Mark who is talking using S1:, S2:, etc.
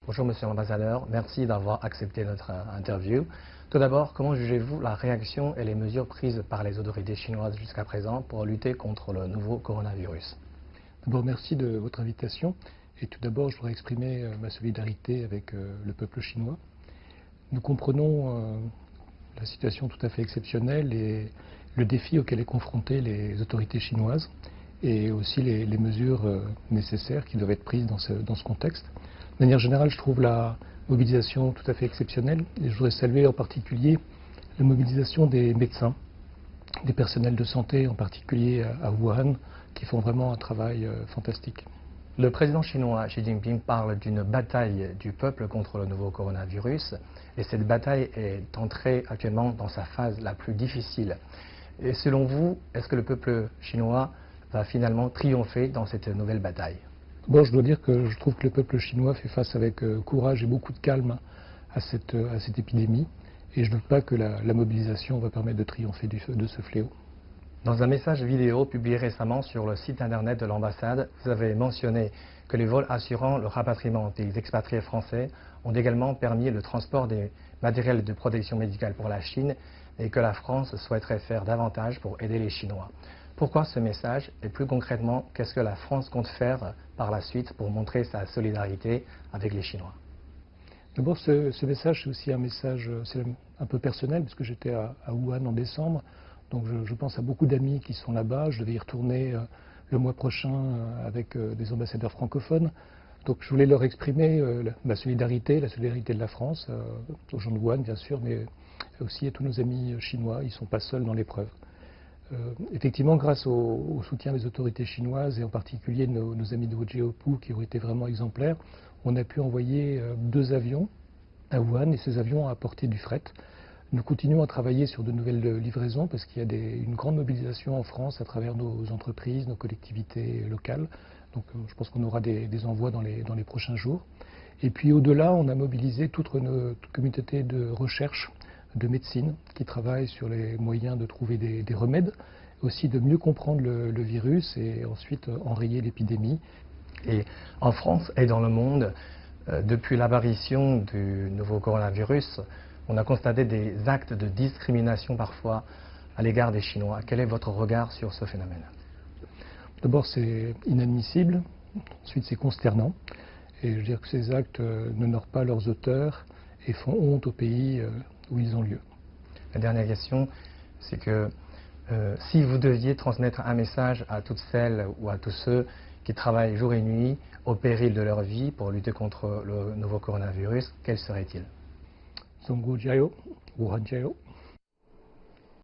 S1: Bonjour Monsieur l'Ambassadeur, merci d'avoir accepté notre interview. Tout d'abord, comment jugez-vous la réaction et les mesures prises par les autorités chinoises jusqu'à présent pour lutter contre le nouveau coronavirus?
S2: D'abord, merci de votre invitation. Et tout d'abord, je voudrais exprimer ma solidarité avec le peuple chinois. Nous comprenons la situation tout à fait exceptionnelle et le défi auquel est confrontée les autorités chinoises et aussi les mesures nécessaires qui doivent être prises dans ce contexte. De manière générale, je trouve la mobilisation tout à fait exceptionnelle et je voudrais saluer en particulier la mobilisation des médecins, des personnels de santé, en particulier à Wuhan, qui font vraiment un travail fantastique.
S1: Le président chinois Xi Jinping parle d'une bataille du peuple contre le nouveau coronavirus et cette bataille est entrée actuellement dans sa phase la plus difficile. Et selon vous, est-ce que le peuple chinois va finalement triompher dans cette nouvelle bataille?
S2: Bon, je dois dire que je trouve que le peuple chinois fait face avec courage et beaucoup de calme à cette épidémie et je ne doute pas que la mobilisation va permettre de triompher de ce fléau.
S1: Dans un message vidéo publié récemment sur le site internet de l'ambassade, vous avez mentionné que les vols assurant le rapatriement des expatriés français ont également permis le transport des matériels de protection médicale pour la Chine et que la France souhaiterait faire davantage pour aider les Chinois. Pourquoi ce message et plus concrètement, qu'est-ce que la France compte faire par la suite pour montrer sa solidarité avec les Chinois?
S2: D'abord, ce message, c'est aussi un message un peu personnel, puisque j'étais à Wuhan en décembre. Donc je pense à beaucoup d'amis qui sont là-bas. Je devais y retourner le mois prochain avec des ambassadeurs francophones. Donc je voulais leur exprimer ma solidarité, la solidarité de la France, aux gens de Wuhan bien sûr, mais aussi à tous nos amis chinois. Ils ne sont pas seuls dans l'épreuve. Effectivement, grâce au soutien des autorités chinoises et en particulier nos amis de Wojeopu qui ont été vraiment exemplaires, on a pu envoyer 2 avions à Wuhan et ces avions ont apporté du fret. Nous continuons à travailler sur de nouvelles livraisons parce qu'il y a une grande mobilisation en France à travers nos entreprises, nos collectivités locales. Donc je pense qu'on aura des envois dans les prochains jours. Et puis au-delà, on a mobilisé toute notre communauté de recherche de médecine qui travaille sur les moyens de trouver des remèdes, aussi de mieux comprendre le virus et ensuite enrayer l'épidémie.
S1: Et en France et dans le monde, depuis l'apparition du nouveau coronavirus, on a constaté des actes de discrimination parfois à l'égard des Chinois. Quel est votre regard sur ce phénomène?
S2: D'abord, c'est inadmissible. Ensuite, c'est consternant. Et je veux dire que ces actes n'honorent pas leurs auteurs et font honte au pays où ils ont lieu.
S1: La dernière question, c'est que si vous deviez transmettre un message à toutes celles ou à tous ceux qui travaillent jour et nuit au péril de leur vie pour lutter contre le nouveau coronavirus, quel serait-il?
S2: 中国加油，武汉加油。